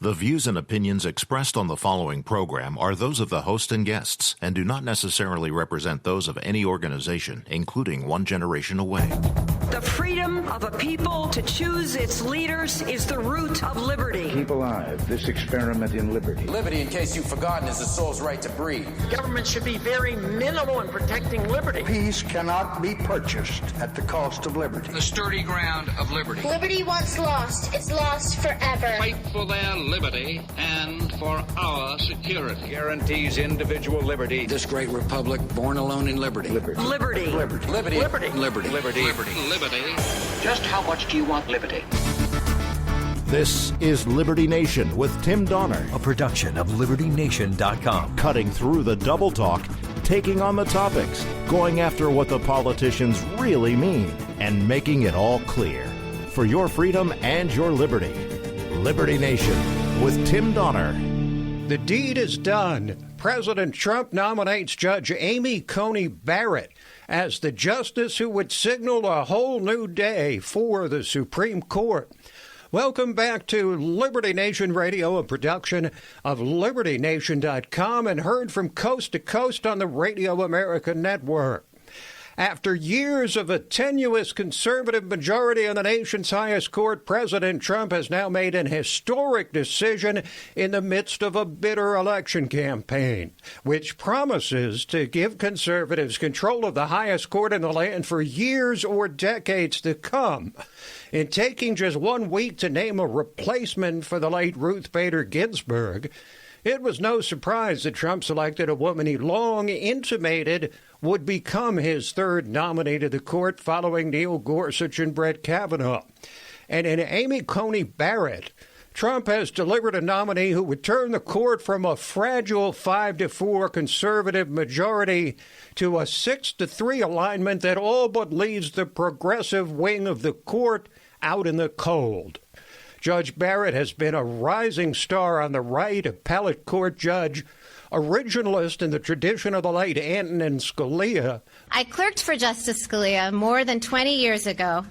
The views and opinions expressed on the following program are those of the host and guests and do not necessarily represent those of any organization, including One Generation Away. The freedom of a people to choose its leaders is the root of liberty. Keep alive this experiment in liberty. Liberty, in case you've forgotten, is the soul's right to breathe. Government should be very minimal in protecting liberty. Peace cannot be purchased at the cost of liberty. The sturdy ground of liberty. Liberty once lost is lost forever. Fight for their liberty and for our security. Guarantees individual liberty. This great republic, born alone in liberty. Liberty. Liberty. Liberty. Liberty. Liberty. Liberty. Liberty. Liberty. Just how much do you want liberty? This is Liberty Nation with Tim Donner, a production of LibertyNation.com. Cutting through the double talk, taking on the topics, going after what the politicians really mean, and making it all clear. For your freedom and your liberty. Liberty Nation with Tim Donner. The deed is done. President Trump nominates Judge Amy Coney Barrett as the justice who would signal a whole new day for the Supreme Court. Welcome back to Liberty Nation Radio, a production of LibertyNation.com and heard from coast to coast on the Radio America Network. After years of a tenuous conservative majority in the nation's highest court, President Trump has now made an historic decision in the midst of a bitter election campaign, which promises to give conservatives control of the highest court in the land for years or decades to come. In taking just 1 week to name a replacement for the late Ruth Bader Ginsburg, it was no surprise that Trump selected a woman he long intimated would become his third nominee to the court following Neil Gorsuch and Brett Kavanaugh. And in Amy Coney Barrett, Trump has delivered a nominee who would turn the court from a fragile 5-4 conservative majority to a 6-3 alignment that all but leaves the progressive wing of the court out in the cold. Judge Barrett has been a rising star on the right, appellate court judge, originalist in the tradition of the late Antonin Scalia. I clerked for Justice Scalia more than 20 years ago,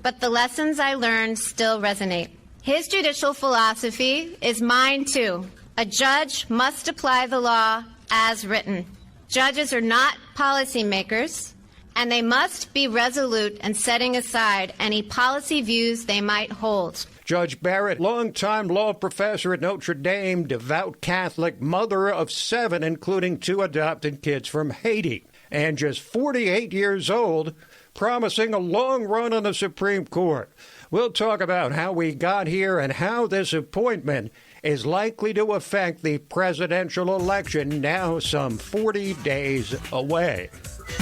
but the lessons I learned still resonate. His judicial philosophy is mine, too. A judge must apply the law as written. Judges are not policymakers, and they must be resolute in setting aside any policy views they might hold. Judge Barrett, longtime law professor at Notre Dame, devout Catholic, mother of 7, including 2 adopted kids from Haiti, and just 48 years old, promising a long run on the Supreme Court. We'll talk about how we got here and how this appointment is likely to affect the presidential election now some 40 days away.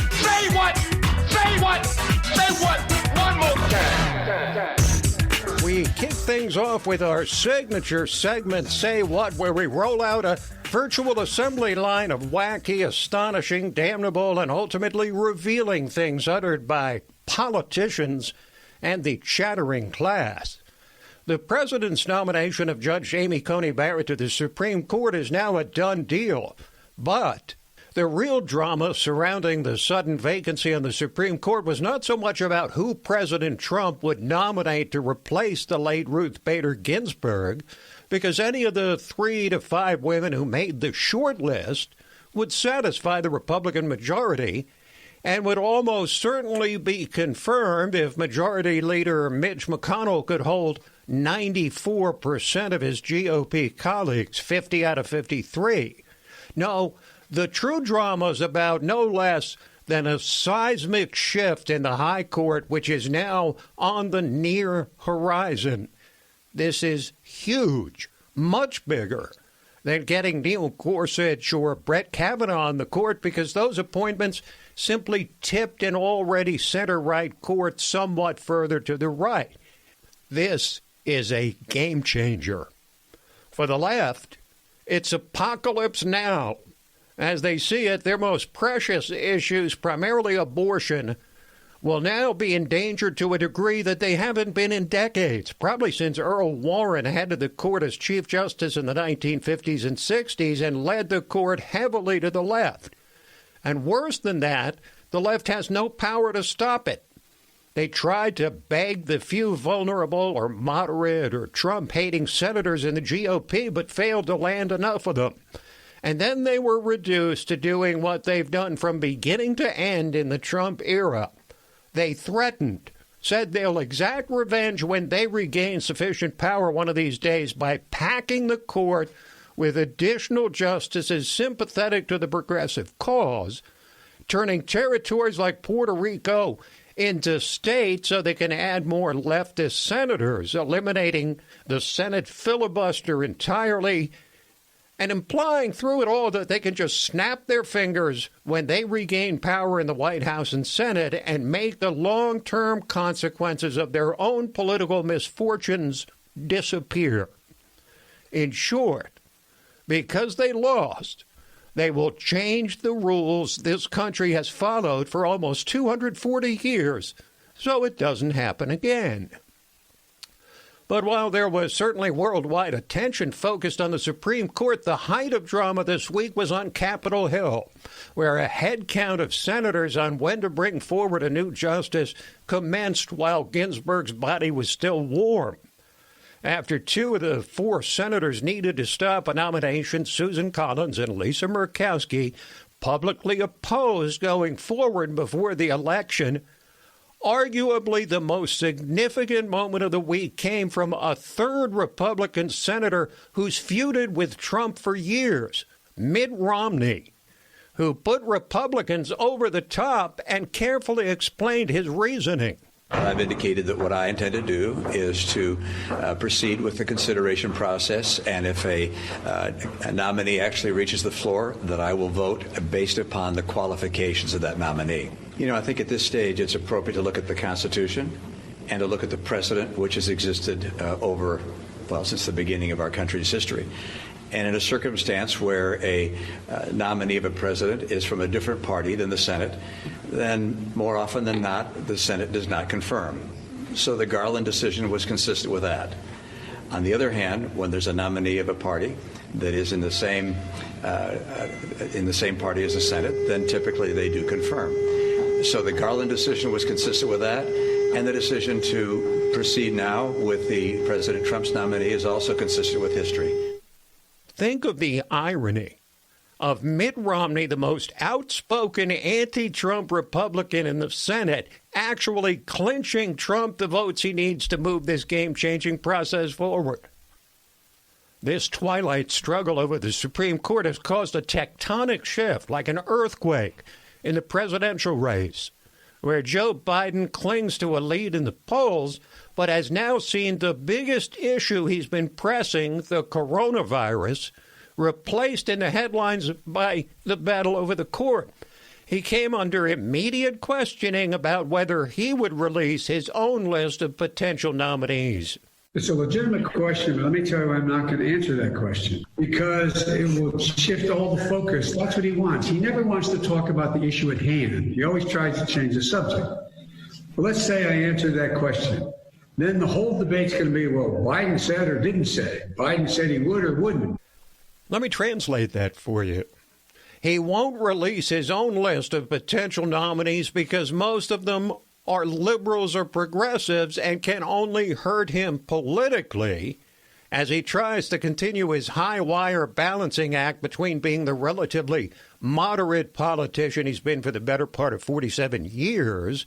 Say what? Say what? Say what? One more time. We kick things off with our signature segment, Say What, where we roll out a virtual assembly line of wacky, astonishing, damnable, and ultimately revealing things uttered by politicians and the chattering class. The president's nomination of Judge Amy Coney Barrett to the Supreme Court is now a done deal, but the real drama surrounding the sudden vacancy on the Supreme Court was not so much about who President Trump would nominate to replace the late Ruth Bader Ginsburg, because any of the 3 to 5 women who made the short list would satisfy the Republican majority and would almost certainly be confirmed if Majority Leader Mitch McConnell could hold 94% of his GOP colleagues, 50 out of 53. No, the true drama is about no less than a seismic shift in the High Court, which is now on the near horizon. This is huge, much bigger than getting Neil Gorsuch or Brett Kavanaugh on the court, because those appointments simply tipped an already center-right court somewhat further to the right. This is a game changer. For the left, it's apocalypse now. As they see it, their most precious issues, primarily abortion, will now be endangered to a degree that they haven't been in decades, probably since Earl Warren headed the court as Chief Justice in the 1950s and 60s and led the court heavily to the left. And worse than that, the left has no power to stop it. They tried to beg the few vulnerable or moderate or Trump-hating senators in the GOP, but failed to land enough of them. And then they were reduced to doing what they've done from beginning to end in the Trump era. They threatened, said they'll exact revenge when they regain sufficient power one of these days by packing the court with additional justices sympathetic to the progressive cause, turning territories like Puerto Rico into states so they can add more leftist senators, eliminating the Senate filibuster entirely, and implying through it all that they can just snap their fingers when they regain power in the White House and Senate and make the long-term consequences of their own political misfortunes disappear. In short, because they lost, they will change the rules this country has followed for almost 240 years so it doesn't happen again. But while there was certainly worldwide attention focused on the Supreme Court, the height of drama this week was on Capitol Hill, where a head count of senators on when to bring forward a new justice commenced while Ginsburg's body was still warm. After two of the four senators needed to stop a nomination, Susan Collins and Lisa Murkowski publicly opposed going forward before the election. Arguably the most significant moment of the week came from a third Republican senator who's feuded with Trump for years, Mitt Romney, who put Republicans over the top and carefully explained his reasoning. I've indicated that what I intend to do is to proceed with the consideration process, and if a nominee actually reaches the floor, that I will vote based upon the qualifications of that nominee. You know, I think at this stage it's appropriate to look at the Constitution and to look at the precedent which has existed since the beginning of our country's history. And in a circumstance where a nominee of a president is from a different party than the Senate, then more often than not, the Senate does not confirm. So the Garland decision was consistent with that. On the other hand, when there's a nominee of a party that is in the same party as the Senate, then typically they do confirm. So the Garland decision was consistent with that, and the decision to proceed now with the President Trump's nominee is also consistent with history. Think of the irony of Mitt Romney, the most outspoken anti-Trump Republican in the Senate, actually clinching Trump the votes he needs to move this game-changing process forward. This twilight struggle over the Supreme Court has caused a tectonic shift, like an earthquake, in the presidential race, where Joe Biden clings to a lead in the polls, but has now seen the biggest issue he's been pressing, the coronavirus, replaced in the headlines by the battle over the court. He came under immediate questioning about whether he would release his own list of potential nominees. It's a legitimate question, but let me tell you, I'm not going to answer that question because it will shift all the focus. That's what he wants. He never wants to talk about the issue at hand. He always tries to change the subject. But let's say I answer that question. Then the whole debate's going to be, well, Biden said or didn't say. Biden said he would or wouldn't. Let me translate that for you. He won't release his own list of potential nominees because most of them are liberals or progressives and can only hurt him politically as he tries to continue his high-wire balancing act between being the relatively moderate politician he's been for the better part of 47 years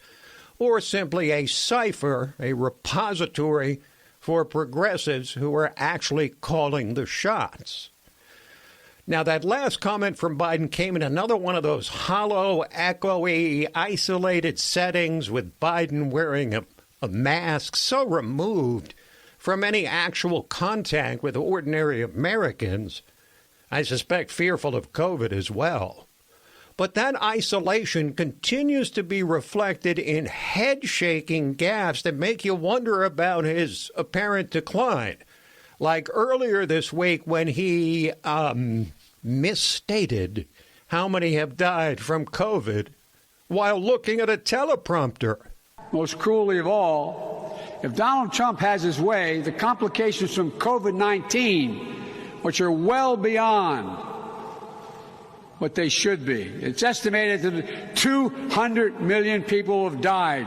or simply a cipher, a repository for progressives who are actually calling the shots. Now, that last comment from Biden came in another one of those hollow, echoey, isolated settings with Biden wearing a mask so removed from any actual contact with ordinary Americans, I suspect fearful of COVID as well. But that isolation continues to be reflected in head-shaking gaffes that make you wonder about his apparent decline. Like earlier this week when he misstated how many have died from COVID while looking at a teleprompter. Most cruelly of all, if Donald Trump has his way, the complications from COVID-19, which are well beyond what they should be. It's estimated that 200 million people have died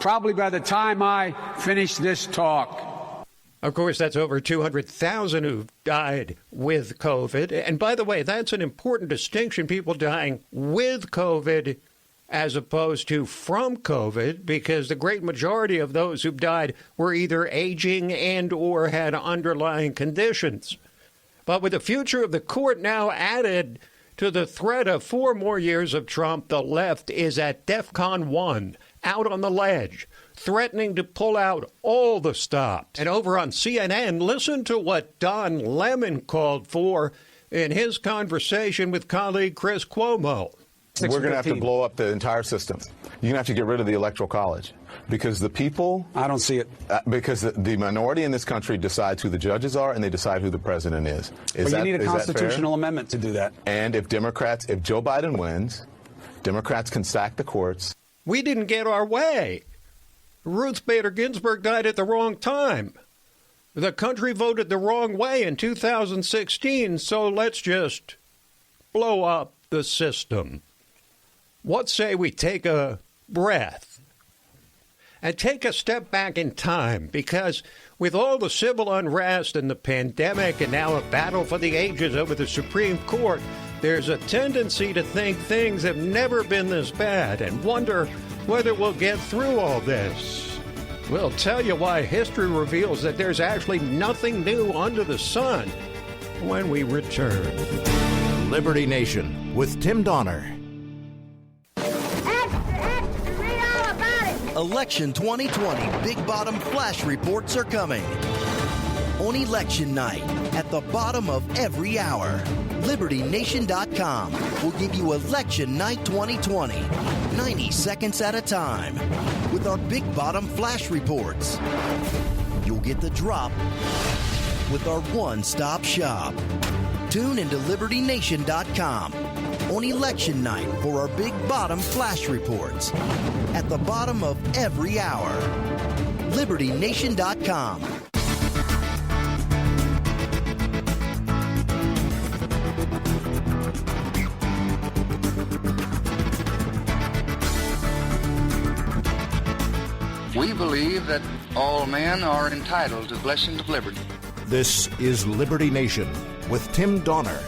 probably by the time I finish this talk. Of course, that's over 200,000 who've died with COVID. And by the way, that's an important distinction, people dying with COVID as opposed to from COVID, because the great majority of those who've died were either aging and or had underlying conditions. But with the future of the court now added to the threat of 4 more years of Trump, the left is at DEFCON 1, out on the ledge, threatening to pull out all the stops. And over on CNN, listen to what Don Lemon called for in his conversation with colleague Chris Cuomo. We're going to have to blow up the entire system. You're going to have to get rid of the Electoral College because the people... I don't see it. Because the minority in this country decides who the judges are and they decide who the president is. Well, you need a constitutional amendment to do that. And if Joe Biden wins, Democrats can sack the courts. We didn't get our way. Ruth Bader Ginsburg died at the wrong time. The country voted the wrong way in 2016, so let's just blow up the system. What say we take a breath and take a step back in time? Because with all the civil unrest and the pandemic and now a battle for the ages over the Supreme Court, there's a tendency to think things have never been this bad and wonder whether we'll get through all this. We'll tell you why history reveals that there's actually nothing new under the sun when we return. Liberty Nation with Tim Donner. Election 2020 Big Bottom Flash Reports are coming. On election night, at the bottom of every hour, LibertyNation.com will give you Election Night 2020, 90 seconds at a time, with our Big Bottom Flash Reports. You'll get the drop with our one-stop shop. Tune into LibertyNation.com on election night for our Big Bottom Flash Reports at the bottom of every hour. LibertyNation.com. We believe that all men are entitled to blessings of liberty. This is Liberty Nation with Tim Donner.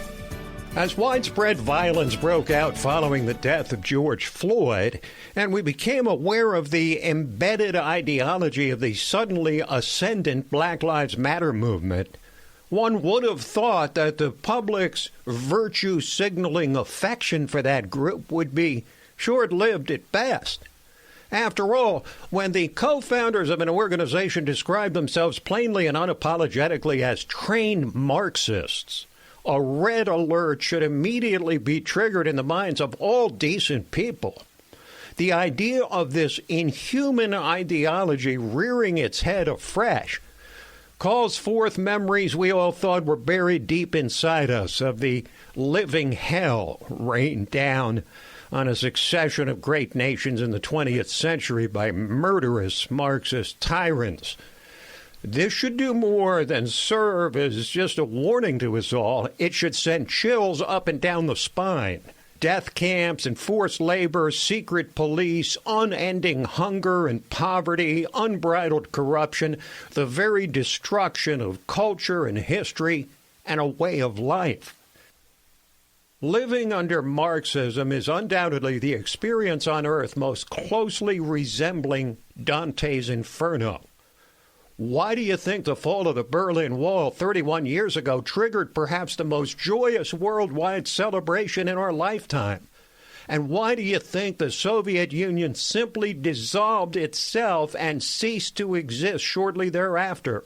As widespread violence broke out following the death of George Floyd, and we became aware of the embedded ideology of the suddenly ascendant Black Lives Matter movement, one would have thought that the public's virtue-signaling affection for that group would be short-lived at best. After all, when the co-founders of an organization describe themselves plainly and unapologetically as trained Marxists, a red alert should immediately be triggered in the minds of all decent people. The idea of this inhuman ideology rearing its head afresh calls forth memories we all thought were buried deep inside us of the living hell rained down on a succession of great nations in the 20th century by murderous Marxist tyrants. This should do more than serve as just a warning to us all. It should send chills up and down the spine. Death camps and forced labor, secret police, unending hunger and poverty, unbridled corruption, the very destruction of culture and history and a way of life. Living under Marxism is undoubtedly the experience on earth most closely resembling Dante's Inferno. Why do you think the fall of the Berlin Wall 31 years ago triggered perhaps the most joyous worldwide celebration in our lifetime? And why do you think the Soviet Union simply dissolved itself and ceased to exist shortly thereafter?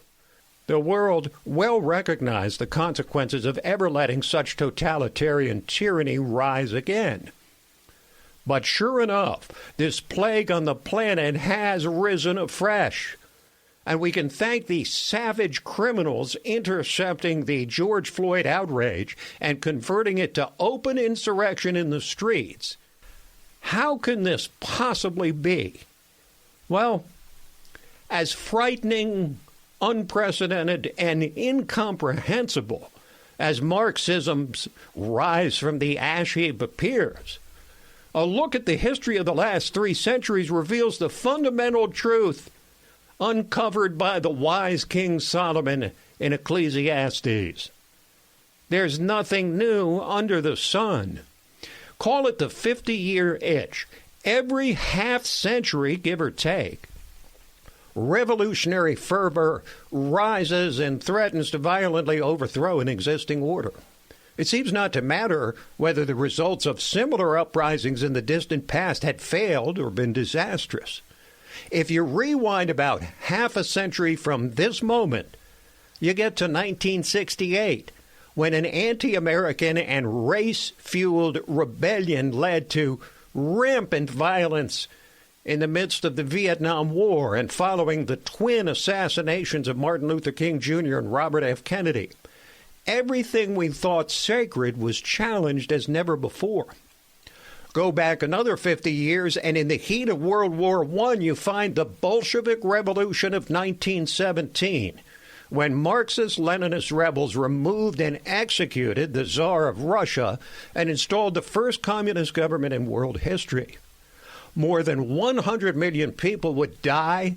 The world well recognized the consequences of ever letting such totalitarian tyranny rise again. But sure enough, this plague on the planet has risen afresh. And we can thank the savage criminals intercepting the George Floyd outrage and converting it to open insurrection in the streets. How can this possibly be? Well, as frightening, unprecedented, and incomprehensible as Marxism's rise from the ash heap appears, A look at the history of the last 3 centuries reveals the fundamental truth uncovered by the wise King Solomon in Ecclesiastes. There's nothing new under the sun. Call it the 50-year itch. Every half century, give or take, revolutionary fervor rises and threatens to violently overthrow an existing order. It seems not to matter whether the results of similar uprisings in the distant past had failed or been disastrous. If you rewind about half a century from this moment, you get to 1968, when an anti-American and race-fueled rebellion led to rampant violence in the midst of the Vietnam War and following the twin assassinations of Martin Luther King Jr. and Robert F. Kennedy. Everything we thought sacred was challenged as never before. Go back another 50 years, and in the heat of World War I, you find the Bolshevik Revolution of 1917, when Marxist-Leninist rebels removed and executed the Tsar of Russia and installed the first communist government in world history. More than 100 million people would die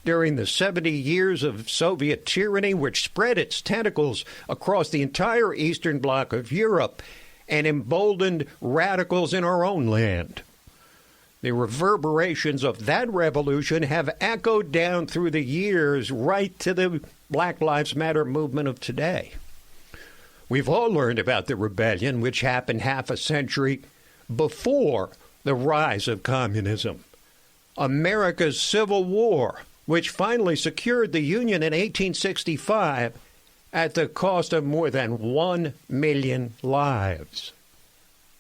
during the 70 years of Soviet tyranny, which spread its tentacles across the entire eastern bloc of Europe and emboldened radicals in our own land. The reverberations of that revolution have echoed down through the years right to the Black Lives Matter movement of today. We've all learned about the rebellion, which happened half a century before the rise of communism. America's Civil War, which finally secured the Union in 1865 at the cost of more than 1 million lives.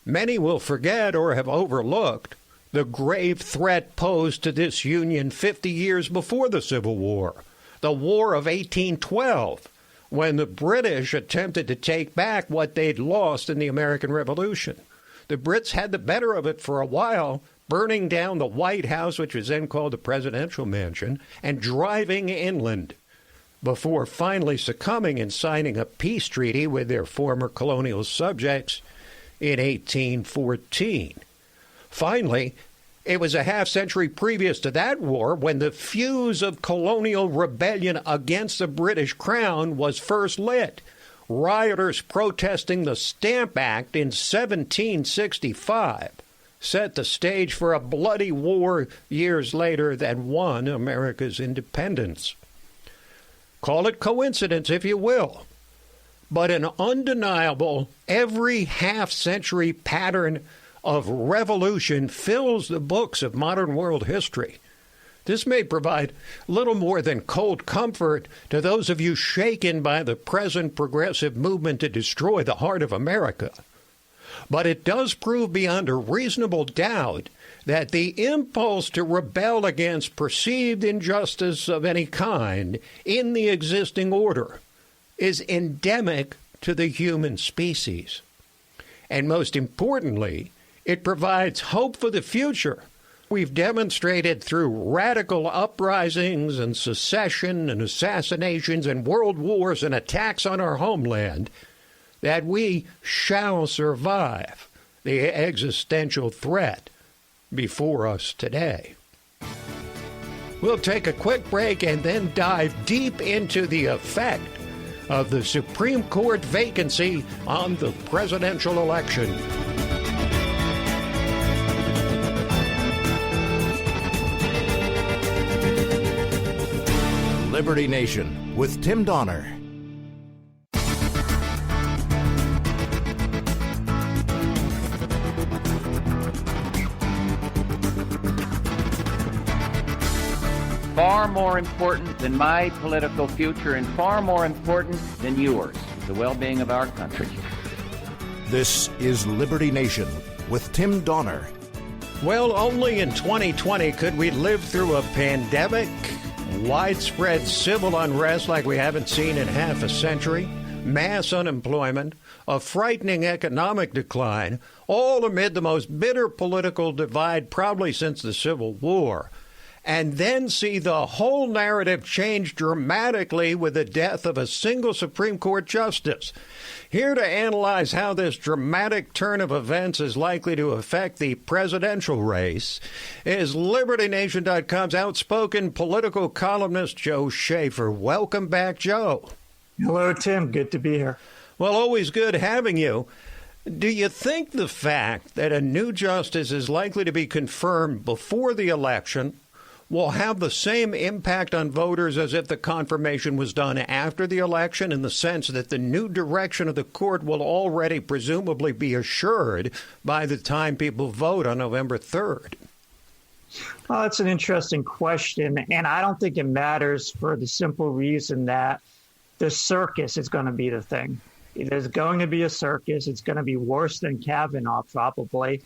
Many will forget or have overlooked the grave threat posed to this Union 50 years before the Civil War, the War of 1812, when the British attempted to take back what they'd lost in the American Revolution. The Brits had the better of it for a while, burning down the White House, which was then called the Presidential Mansion, and driving inland, before finally succumbing and signing a peace treaty with their former colonial subjects in 1814. Finally, it was a half century previous to that war when the fuse of colonial rebellion against the British Crown was first lit. Rioters protesting the Stamp Act in 1765 set the stage for a bloody war years later that won America's independence. Call it coincidence if you will, but an undeniable every half-century pattern of revolution fills the books of modern world history. This may provide little more than cold comfort to those of you shaken by the present progressive movement to destroy the heart of America. But it does prove beyond a reasonable doubt that the impulse to rebel against perceived injustice of any kind in the existing order is endemic to the human species. And most importantly, it provides hope for the future. We've demonstrated through radical uprisings and secession and assassinations and world wars and attacks on our homeland that we shall survive the existential threat before us today. We'll take a quick break and then dive deep into the effect of the Supreme Court vacancy on the presidential election. Liberty Nation with Tim Donner. Far more important than my political future and far more important than yours, the well-being of our country. This is Liberty Nation with Tim Donner. Well, only in 2020 could we live through a pandemic, widespread civil unrest like we haven't seen in half a century, mass unemployment, a frightening economic decline, all amid the most bitter political divide probably since the Civil War. and then see the whole narrative change dramatically with the death of a single Supreme Court justice. Here to analyze how this dramatic turn of events is likely to affect the presidential race is LibertyNation.com's outspoken political columnist Joe Schaeffer. Welcome back, Joe. Hello, Tim. Good to be here. Well, always good having you. Do you think the fact that a new justice is likely to be confirmed before the election will have the same impact on voters as if the confirmation was done after the election, in the sense that the new direction of the court will already presumably be assured by the time people vote on November 3rd? Well, that's an interesting question, and I don't think it matters for the simple reason that the circus is going to be the thing. There's going to be a circus. It's going to be worse than Kavanaugh, probably.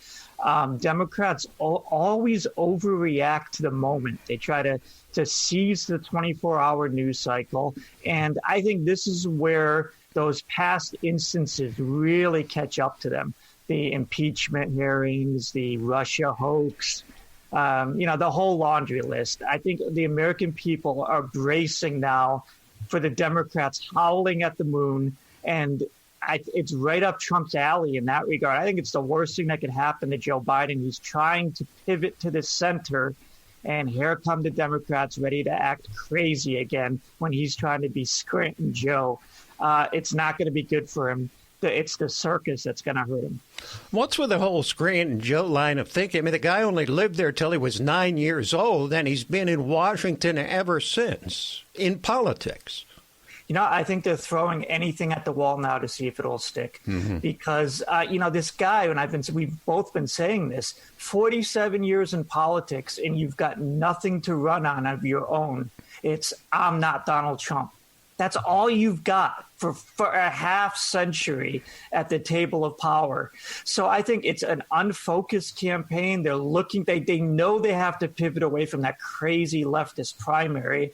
Democrats always overreact to the moment. They try to seize the 24-hour news cycle. And I think this is where those past instances really catch up to them. The impeachment hearings, the Russia hoax, the whole laundry list. I think the American people are bracing now for the Democrats howling at the moon. And it's right up Trump's alley in that regard. I think it's the worst thing that could happen to Joe Biden. He's trying to pivot to the center, and here come the Democrats ready to act crazy again when he's trying to be Scranton Joe. It's not going to be good for him. It's the circus that's going to hurt him. What's with the whole Scranton Joe line of thinking? I mean, the guy only lived there till he was 9 years old, and he's been in Washington ever since, in politics. I think they're throwing anything at the wall now to see if it'll stick. Mm-hmm. Because, this guy, and we've both been saying this, 47 years in politics, and you've got nothing to run on of your own. It's, I'm not Donald Trump. That's all you've got for a half century at the table of power. So I think it's an unfocused campaign. They're looking, they know they have to pivot away from that crazy leftist primary.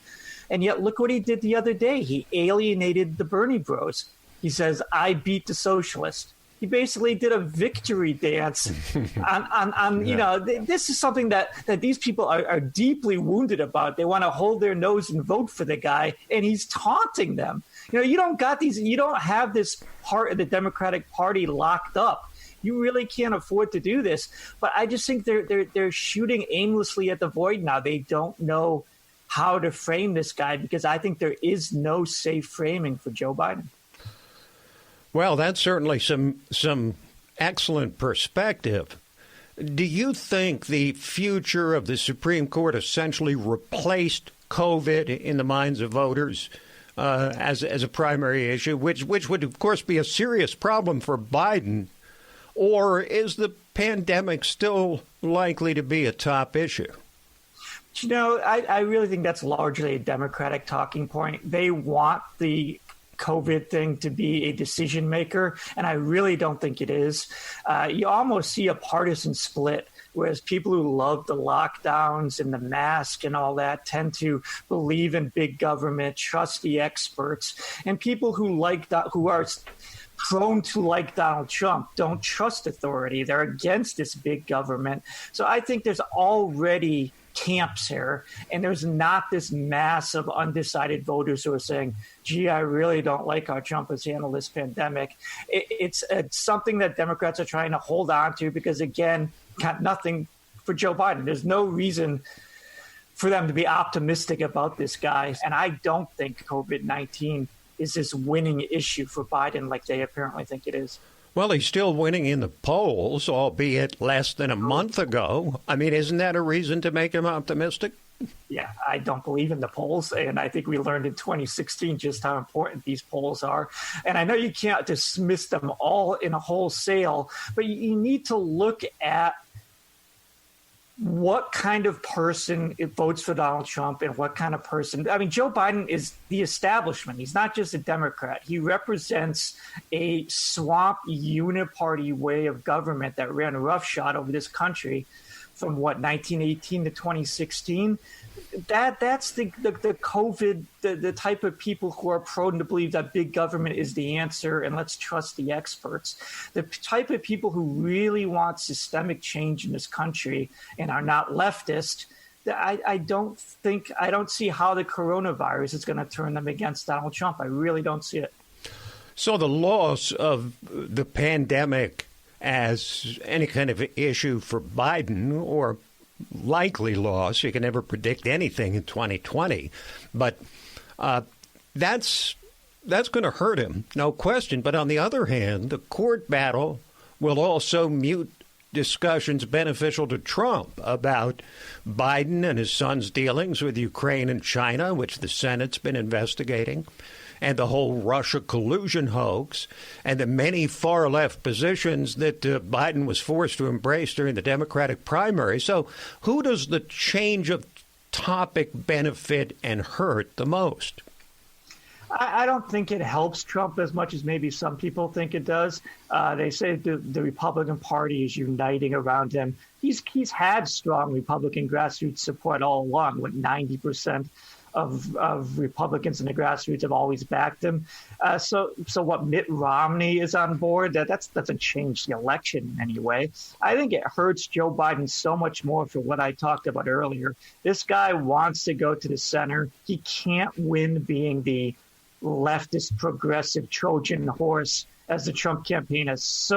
And yet, look what he did the other day. He alienated the Bernie bros. He says, I beat the socialist. He basically did a victory dance this is something that these people are deeply wounded about. They want to hold their nose and vote for the guy, and he's taunting them. You don't have this part of the Democratic Party locked up. You really can't afford to do this. But I just think they're shooting aimlessly at the void now. They don't know how to frame this guy, because I think there is no safe framing for Joe Biden. Well, that's certainly some excellent perspective. Do you think the future of the Supreme Court essentially replaced COVID in the minds of voters as a primary issue, which would, of course, be a serious problem for Biden? Or is the pandemic still likely to be a top issue? I really think that's largely a Democratic talking point. They want the COVID thing to be a decision maker, and I really don't think it is. You almost see a partisan split, whereas people who love the lockdowns and the mask and all that tend to believe in big government, trust the experts, and people who are prone to like Donald Trump don't trust authority. They're against this big government. So I think there's already camps here, and there's not this mass of undecided voters who are saying, gee, I really don't like how Trump has handled this pandemic. It's something that Democrats are trying to hold on to because, again, got nothing for Joe Biden. There's no reason for them to be optimistic about this guy. And I don't think COVID-19 is this winning issue for Biden like they apparently think it is. Well, he's still winning in the polls, albeit less than a month ago. I mean, isn't that a reason to make him optimistic? Yeah, I don't believe in the polls. And I think we learned in 2016 just how important these polls are. And I know you can't dismiss them all in a wholesale, but you need to look at what kind of person votes for Donald Trump and what kind of person. I mean, Joe Biden is the establishment. He's not just a Democrat. He represents a swamp uniparty way of government that ran roughshod over this country from 1918 to 2016. That's the COVID, the type of people who are prone to believe that big government is the answer and let's trust the experts. The type of people who really want systemic change in this country and are not leftist, I don't see how the coronavirus is going to turn them against Donald Trump. I really don't see it. So the loss of the pandemic as any kind of issue for Biden, or likely loss, you can never predict anything in 2020, but that's going to hurt him, no question. But on the other hand, the court battle will also mute discussions beneficial to Trump about Biden and his son's dealings with Ukraine and China, which the Senate's been investigating, and the whole Russia collusion hoax, and the many far-left positions that Biden was forced to embrace during the Democratic primary. So who does the change of topic benefit and hurt the most? I don't think it helps Trump as much as maybe some people think it does. They say the Republican Party is uniting around him. He's had strong Republican grassroots support all along, with 90% of Republicans in the grassroots have always backed him. So what Mitt Romney is on board, that doesn't change the election in any way. I think it hurts Joe Biden so much more for what I talked about earlier. This guy wants to go to the center. He can't win being the leftist progressive Trojan horse, as the Trump campaign has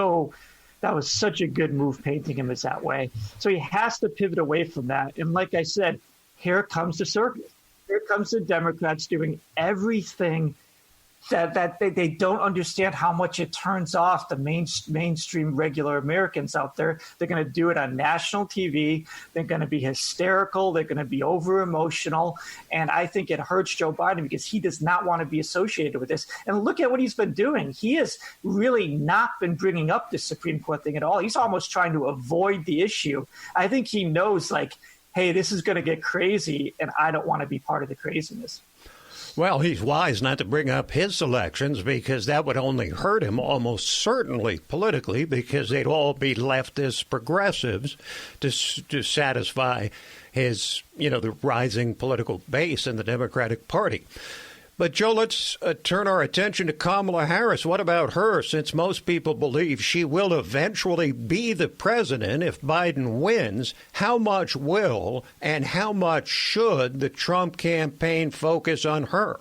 that was such a good move painting him as that way. So he has to pivot away from that. And like I said, here comes the circus. Here comes the Democrats doing everything that they don't understand how much it turns off the mainstream regular Americans out there. They're going to do it on national TV. They're going to be hysterical. They're going to be over emotional. And I think it hurts Joe Biden because he does not want to be associated with this. And look at what he's been doing. He has really not been bringing up the Supreme Court thing at all. He's almost trying to avoid the issue. I think he knows, like, hey, this is going to get crazy, and I don't want to be part of the craziness. Well, he's wise not to bring up his elections, because that would only hurt him almost certainly politically, because they'd all be leftist progressives to satisfy his, the rising political base in the Democratic Party. But, Joe, let's turn our attention to Kamala Harris. What about her? Since most people believe she will eventually be the president if Biden wins, how much will and how much should the Trump campaign focus on her?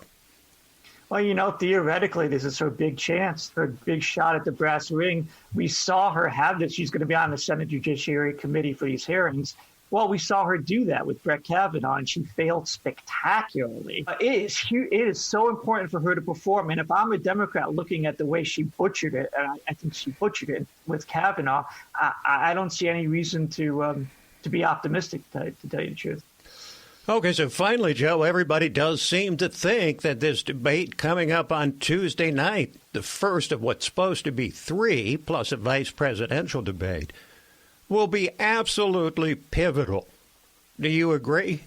Well, theoretically, this is her big chance, her big shot at the brass ring. We saw her have this. She's going to be on the Senate Judiciary Committee for these hearings. Well, we saw her do that with Brett Kavanaugh, and she failed spectacularly. It is so important for her to perform. And if I'm a Democrat looking at the way she butchered it, and I think she butchered it with Kavanaugh, I don't see any reason to be optimistic, to tell you the truth. Okay, so finally, Joe, everybody does seem to think that this debate coming up on Tuesday night, the first of what's supposed to be 3, plus a vice presidential debate, will be absolutely pivotal. Do you agree?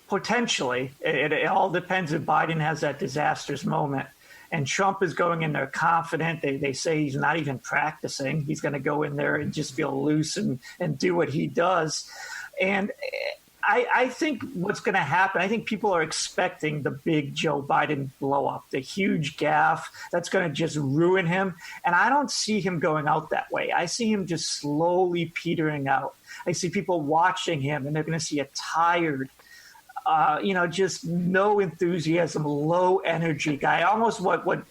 Potentially. It all depends if Biden has that disastrous moment. And Trump is going in there confident. They say he's not even practicing. He's going to go in there and just feel loose and do what he does. And I think what's going to happen, I think people are expecting the big Joe Biden blow up, the huge gaffe that's going to just ruin him. And I don't see him going out that way. I see him just slowly petering out. I see people watching him, and they're going to see a tired, just no enthusiasm, low energy guy, almost what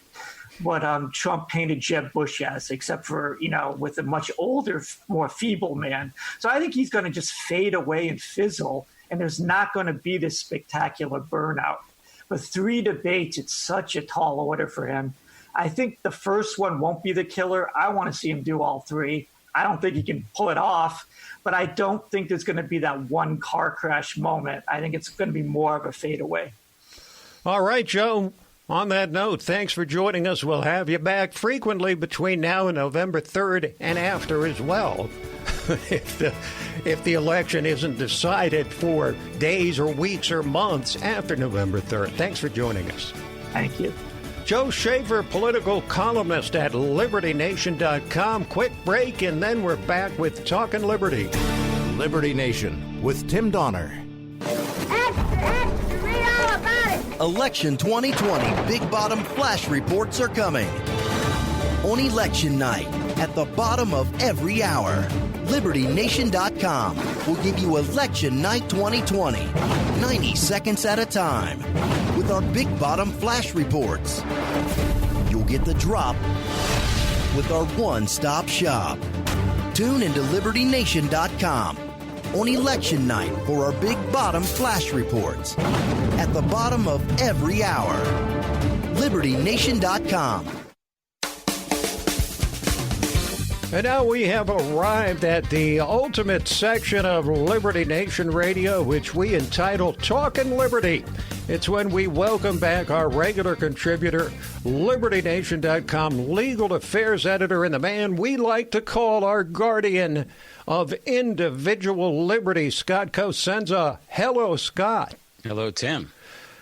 Trump painted Jeb Bush as, except for, with a much older, more feeble man. So I think he's going to just fade away and fizzle, and there's not going to be this spectacular burnout. But 3 debates, it's such a tall order for him. I think the first one won't be the killer. I want to see him do all 3. I don't think he can pull it off, but I don't think there's going to be that one car crash moment. I think it's going to be more of a fadeaway. All right, Joe. On that note, thanks for joining us. We'll have you back frequently between now and November 3rd and after as well, if the election isn't decided for days or weeks or months after November 3rd. Thanks for joining us. Thank you. Joe Schaeffer, political columnist at LibertyNation.com. Quick break, and then we're back with Talkin' Liberty. Liberty Nation with Tim Donner. Election 2020 Big Bottom Flash Reports are coming on Election Night at the bottom of every hour. LibertyNation.com will give you Election Night 2020, 90 seconds at a time, with our Big Bottom Flash Reports. You'll get the drop with our one-stop shop. Tune into LibertyNation.com on Election Night for our Big Bottom Flash Reports at the bottom of every hour. LibertyNation.com. And now we have arrived at the ultimate section of Liberty Nation Radio, which we entitle Talkin' Liberty. It's when we welcome back our regular contributor, LibertyNation.com legal affairs editor, and the man we like to call our guardian of individual liberty, Scott Cosenza. Hello, Scott. Hello, Tim.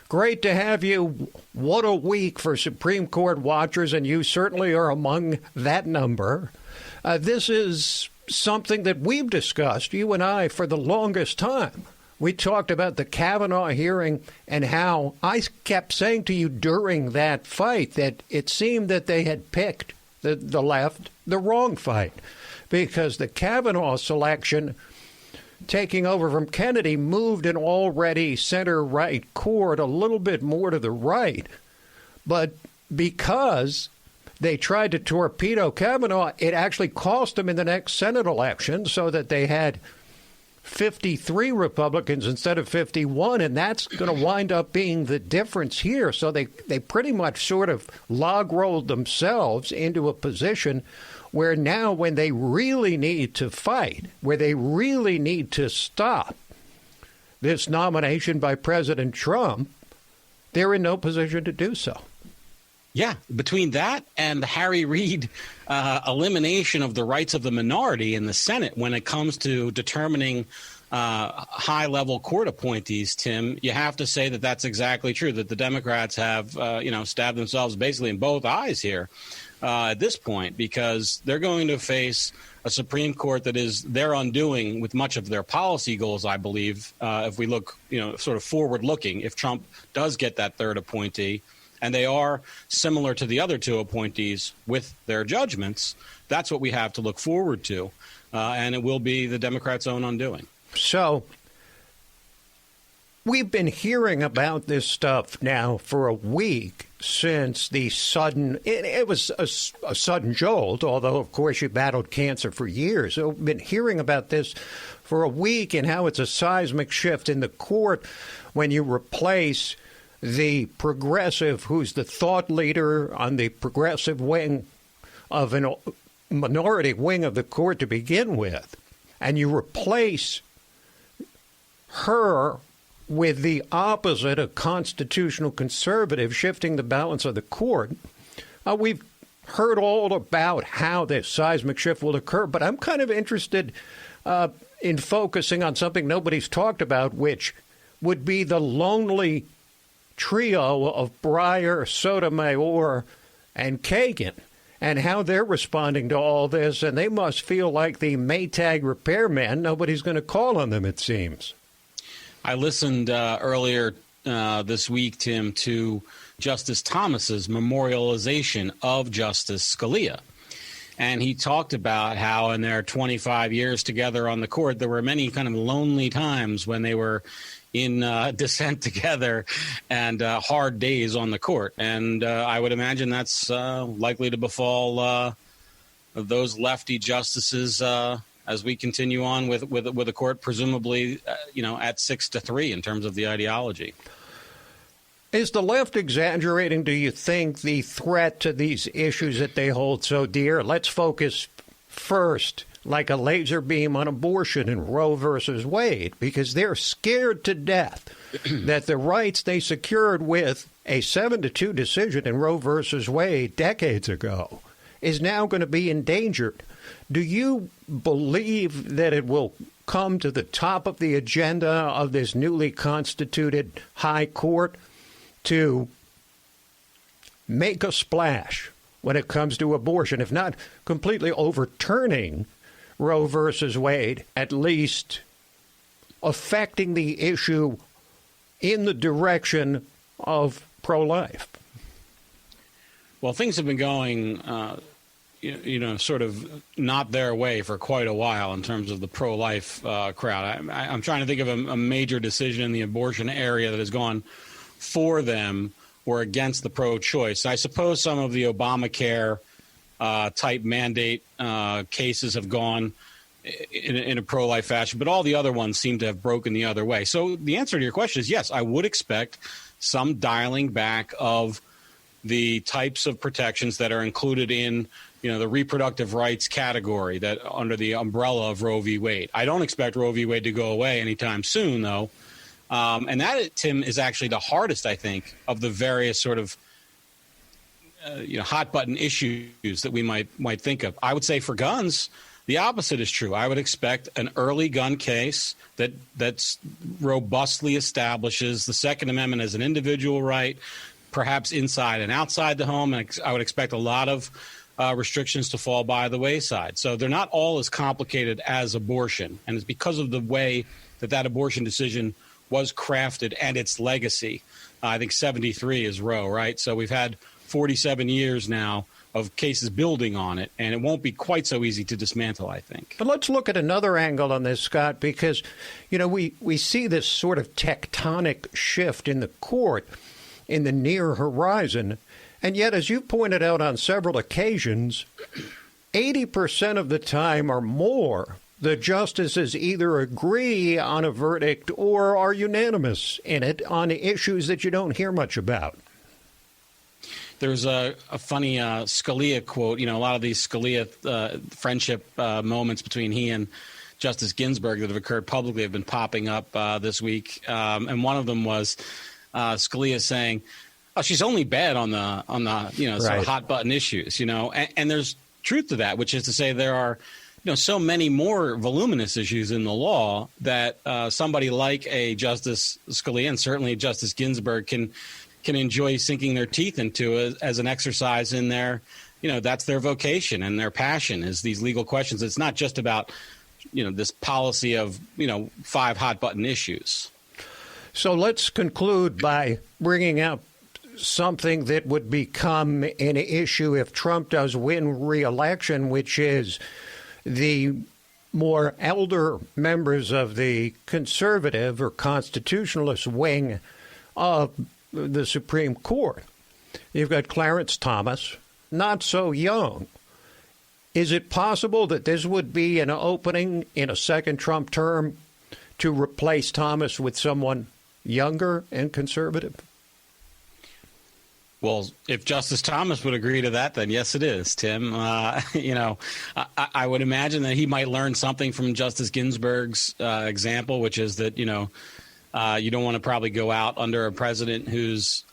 Great to have you. What a week for Supreme Court watchers, and you certainly are among that number. This is something that we've discussed, you and I, for the longest time. We talked about the Kavanaugh hearing and how I kept saying to you during that fight that it seemed that they had picked, the left, the wrong fight, because the Kavanaugh selection, taking over from Kennedy, moved an already center-right court a little bit more to the right. But because they tried to torpedo Kavanaugh, it actually cost them in the next Senate election, so that they had 53 Republicans instead of 51, and that's going to wind up being the difference here. So they pretty much sort of log-rolled themselves into a position where now when they really need to fight, where they really need to stop this nomination by President Trump, they're in no position to do so. Yeah, between that and the Harry Reid elimination of the rights of the minority in the Senate when it comes to determining high-level court appointees, Tim, you have to say that that's exactly true, that the Democrats have, stabbed themselves basically in both eyes here at this point, because they're going to face a Supreme Court that is their undoing with much of their policy goals, I believe, if we look, sort of forward-looking, if Trump does get that third appointee. And they are similar to the other two appointees with their judgments. That's what we have to look forward to. And it will be the Democrats' own undoing. So we've been hearing about this stuff now for a week since the sudden, it was a sudden jolt, although, of course, you battled cancer for years. So we've been hearing about this for a week and how it's a seismic shift in the court when you replace the progressive, who's the thought leader on the progressive wing of a minority wing of the court to begin with, and you replace her with the opposite, a constitutional conservative, shifting the balance of the court. We've heard all about how this seismic shift will occur, but I'm kind of interested in focusing on something nobody's talked about, which would be the lonely trio of Breyer, Sotomayor, and Kagan, and how they're responding to all this. And they must feel like the Maytag repairman. Nobody's going to call on them, it seems. I listened earlier this week, Tim, to Justice Thomas's memorialization of Justice Scalia. And he talked about how in their 25 years together on the court, there were many kind of lonely times when they were in dissent together and hard days on the court. And I would imagine that's likely to befall those lefty justices as we continue on with the court, presumably, at 6-3 in terms of the ideology. Is the left exaggerating, do you think, the threat to these issues that they hold so dear? Let's focus first, like a laser beam on abortion in Roe versus Wade, because they're scared to death that the rights they secured with a 7-2 decision in Roe versus Wade decades ago is now going to be endangered. Do you believe that it will come to the top of the agenda of this newly constituted high court to make a splash when it comes to abortion, if not completely overturning Roe versus Wade, at least affecting the issue in the direction of pro-life? Well, things have been going sort of not their way for quite a while in terms of the pro-life crowd. I'm trying to think of a major decision in the abortion area that has gone for them or against the pro-choice. I suppose some of the Obamacare type mandate cases have gone in a pro-life fashion, but all the other ones seem to have broken the other way. So the answer to your question is yes, I would expect some dialing back of the types of protections that are included in the reproductive rights category that under the umbrella of Roe v. Wade. I don't expect Roe v. Wade to go away anytime soon, though. And that, Tim, is actually the hardest, I think, of the various sort of hot button issues that we might think of. I would say for guns, the opposite is true. I would expect an early gun case that's robustly establishes the Second Amendment as an individual right, perhaps inside and outside the home. And I would expect a lot of restrictions to fall by the wayside. So they're not all as complicated as abortion. And it's because of the way that abortion decision was crafted and its legacy. I think 73 is Roe, right? So we've had 47 years now of cases building on it, and it won't be quite so easy to dismantle, I think. But let's look at another angle on this, Scott, because, we see this sort of tectonic shift in the court in the near horizon. And yet, as you pointed out on several occasions, 80% of the time or more, the justices either agree on a verdict or are unanimous in it on issues that you don't hear much about. There's a funny Scalia quote. A lot of these Scalia friendship moments between he and Justice Ginsburg that have occurred publicly have been popping up this week. And one of them was Scalia saying, "Oh, she's only bad on the sort of hot button issues." And there's truth to that, which is to say there are so many more voluminous issues in the law that somebody like a Justice Scalia and certainly Justice Ginsburg can enjoy sinking their teeth into as an exercise in their, that's their vocation and their passion is these legal questions. It's not just about, this policy of, 5 hot button issues. So let's conclude by bringing up something that would become an issue if Trump does win re-election, which is the more elder members of the conservative or constitutionalist wing of the Supreme Court. You've got Clarence Thomas, not so young. Is it possible that this would be an opening in a second Trump term to replace Thomas with someone younger and conservative? Well, if Justice Thomas would agree to that, then yes, it is, Tim. I would imagine that he might learn something from Justice Ginsburg's example, which is that, you don't want to probably go out under a president whose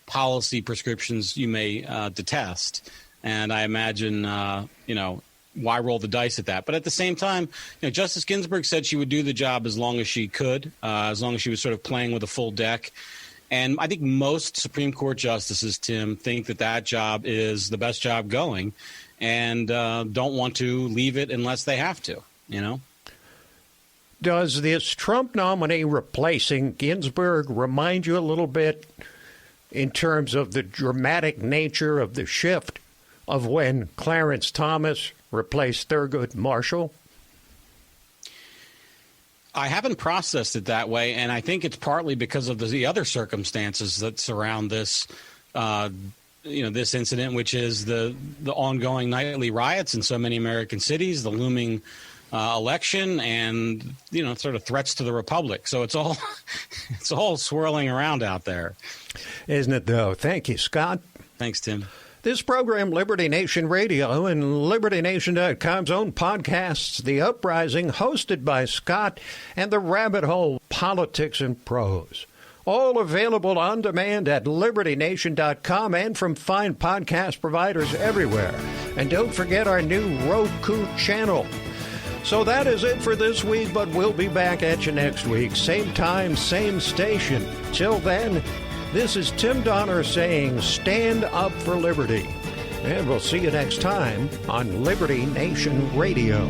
policy prescriptions you may detest. And I imagine, why roll the dice at that? But at the same time, Justice Ginsburg said she would do the job as long as she could, as long as she was sort of playing with a full deck. And I think most Supreme Court justices, Tim, think that job is the best job going and don't want to leave it unless they have to, Does this Trump nominee replacing Ginsburg remind you a little bit in terms of the dramatic nature of the shift of when Clarence Thomas replaced Thurgood Marshall? I haven't processed it that way, and I think it's partly because of the other circumstances that surround this, this incident, which is the ongoing nightly riots in so many American cities, the looming election, and sort of threats to the republic. So it's all swirling around out there, isn't it? Though. Thank you, Scott. Thanks, Tim. This program, Liberty Nation Radio and LibertyNation.com's own podcasts, The Uprising, hosted by Scott, and The Rabbit Hole, Politics and Prose. All available on demand at LibertyNation.com and from fine podcast providers everywhere. And don't forget our new Roku channel. So that is it for this week, but we'll be back at you next week. Same time, same station. Till then, this is Tim Donner saying, stand up for liberty. And we'll see you next time on Liberty Nation Radio.